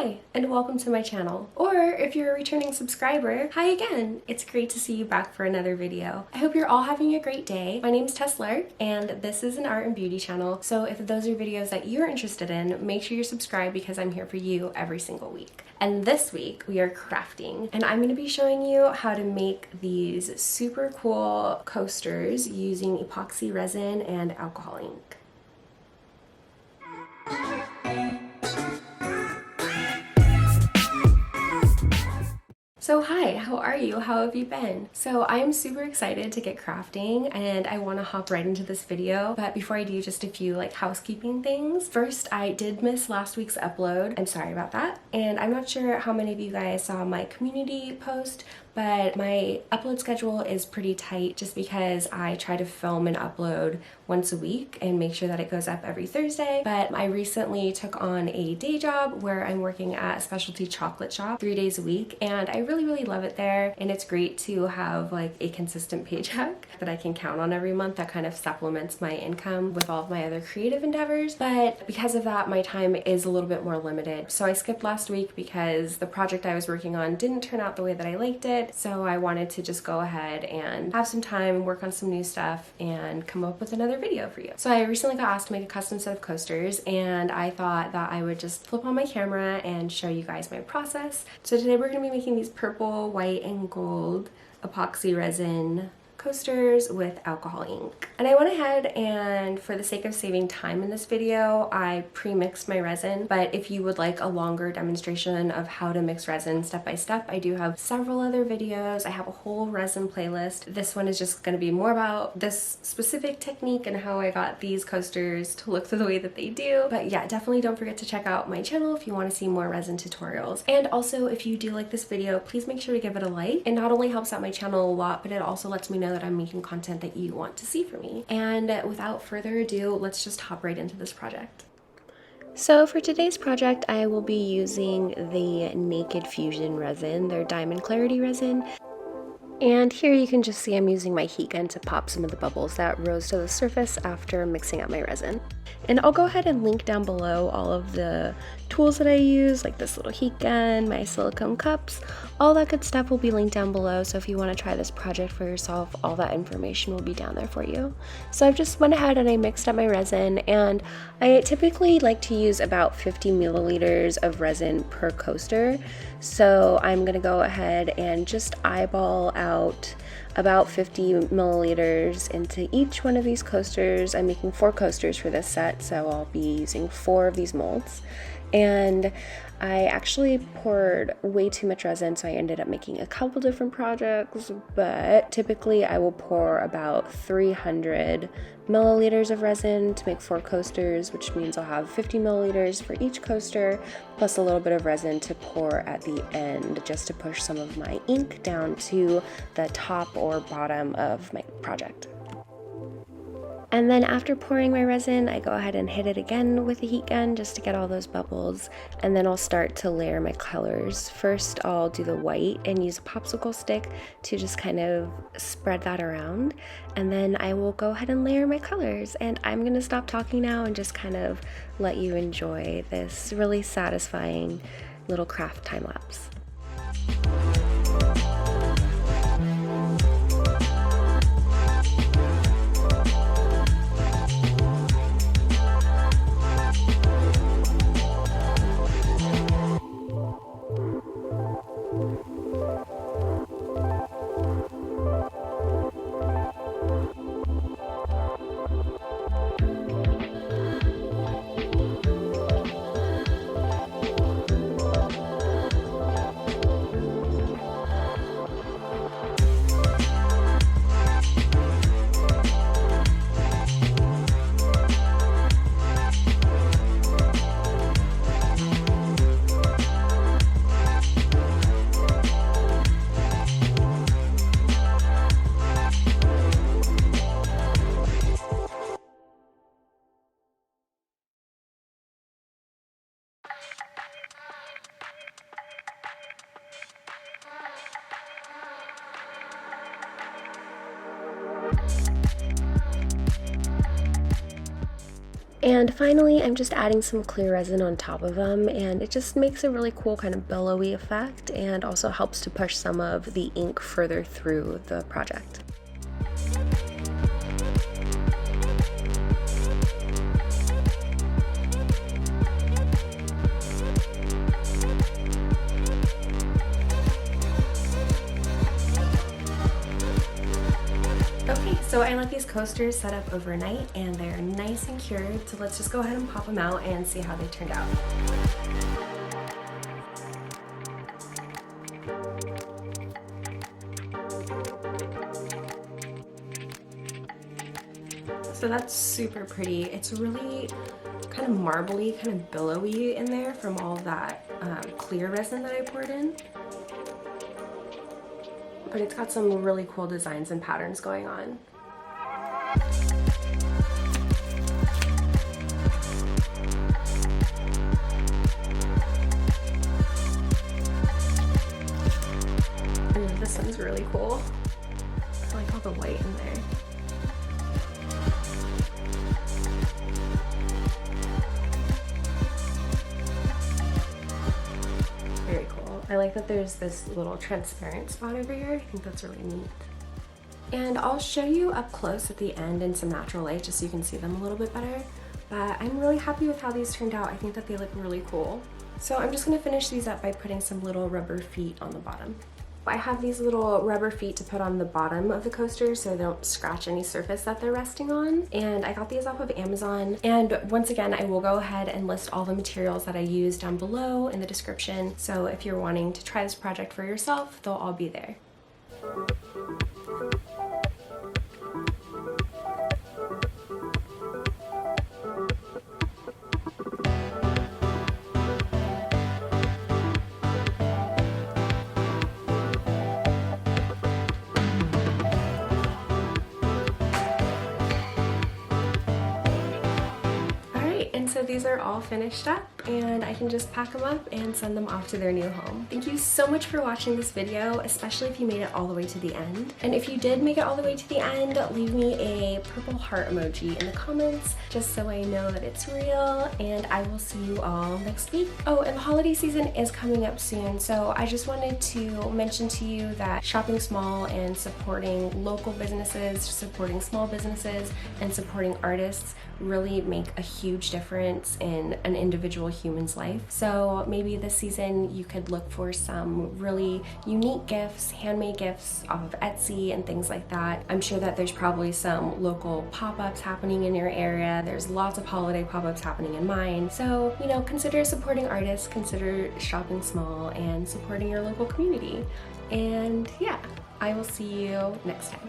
Hi, and welcome to my channel. Or if you're a returning subscriber, hi again! It's great to see you back for another video. I hope you're all having a great day. My name's Tess Lark, and this is an art and beauty channel, so if those are videos that you're interested in, make sure you're subscribed because I'm here for you every single week. And this week, we are crafting, and I'm going to be showing you how to make these super cool coasters using epoxy resin and alcohol ink. So hi, how are you? How have you been? So I'm super excited to get crafting and I want to hop right into this video, but before I do, just a few housekeeping things. First, I did miss last week's upload. I'm sorry about that. And I'm not sure how many of you guys saw my community post, but my upload schedule is pretty tight just because I try to film and upload once a week and make sure that it goes up every Thursday. But I recently took on a day job where I'm working at a specialty chocolate shop 3 days a week, and I really love it there, and it's great to have a consistent paycheck that I can count on every month that kind of supplements my income with all of my other creative endeavors. But because of that, my time is a little bit more limited. So I skipped last week because the project I was working on didn't turn out the way that I liked it. So I wanted to just go ahead and have some time, work on some new stuff, and come up with another video for you. So I recently got asked to make a custom set of coasters, and I thought that I would just flip on my camera and show you guys my process. So today we're going to be making these purple, white, and gold epoxy resin coasters with alcohol ink. And I went ahead and, for the sake of saving time in this video, I pre-mixed my resin, but if you would like a longer demonstration of how to mix resin step by step, I do have several other videos. I have a whole resin playlist. This one is just going to be more about this specific technique and how I got these coasters to look the way that they do. But yeah, definitely don't forget to check out my channel if you want to see more resin tutorials. And also, if you do like this video, please make sure to give it a like. It not only helps out my channel a lot, but it also lets me know that I'm making content that you want to see from me. And without further ado, let's just hop right into this project. So for today's project, I will be using the Naked Fusion resin, their Diamond Clarity resin. And here you can just see I'm using my heat gun to pop some of the bubbles that rose to the surface after mixing up my resin. And I'll go ahead and link down below all of the tools that I use, like this little heat gun, my silicone cups, all that good stuff will be linked down below. So if you want to try this project for yourself, all that information will be down there for you. So I've just went ahead and I mixed up my resin, and I typically like to use about 50 milliliters of resin per coaster. So I'm going to go ahead and just eyeball out about 50 milliliters into each one of these coasters. I'm making 4 coasters for this set, so I'll be using 4 of these molds. And I actually poured way too much resin, so I ended up making a couple different projects, but typically I will pour about 300 milliliters of resin to make 4 coasters, which means I'll have 50 milliliters for each coaster, plus a little bit of resin to pour at the end just to push some of my ink down to the top or bottom of my project. And then after pouring my resin, I go ahead and hit it again with the heat gun just to get all those bubbles, and then I'll start to layer my colors. First, I'll do the white and use a popsicle stick to just kind of spread that around, and then I will go ahead and layer my colors. And I'm gonna stop talking now and just kind of let you enjoy this really satisfying little craft time lapse. And finally, I'm just adding some clear resin on top of them, and it just makes a really cool kind of billowy effect and also helps to push some of the ink further through the project. Okay, so I let these coasters set up overnight and they're nice and cured, so let's just go ahead and pop them out and see how they turned out. So that's super pretty. It's really kind of marbly, kind of billowy in there from all of that clear resin that I poured in. But it's got some really cool designs and patterns going on. Ooh, this one's really cool. I like all the white in there. Very cool. I like that there's this little transparent spot over here. I think that's really neat. And I'll show you up close at the end in some natural light just so you can see them a little bit better. But I'm really happy with how these turned out. I think that they look really cool. So I'm just gonna finish these up by putting some little rubber feet on the bottom. I have these little rubber feet to put on the bottom of the coaster so they don't scratch any surface that they're resting on. And I got these off of Amazon. And once again, I will go ahead and list all the materials that I used down below in the description. So if you're wanting to try this project for yourself, they'll all be there. And so these are all finished up and I can just pack them up and send them off to their new home. Thank you so much for watching this video, especially if you made it all the way to the end. And if you did make it all the way to the end, leave me a purple heart emoji in the comments just so I know that it's real, and I will see you all next week. Oh, and the holiday season is coming up soon, so I just wanted to mention to you that shopping small and supporting local businesses, supporting small businesses, and supporting artists really make a huge difference in an individual human's life. So maybe this season you could look for some really unique gifts, handmade gifts off of Etsy and things like that. I'm sure that there's probably some local pop-ups happening in your area. There's lots of holiday pop-ups happening in mine. So, you know, consider supporting artists, consider shopping small and supporting your local community. And yeah, I will see you next time.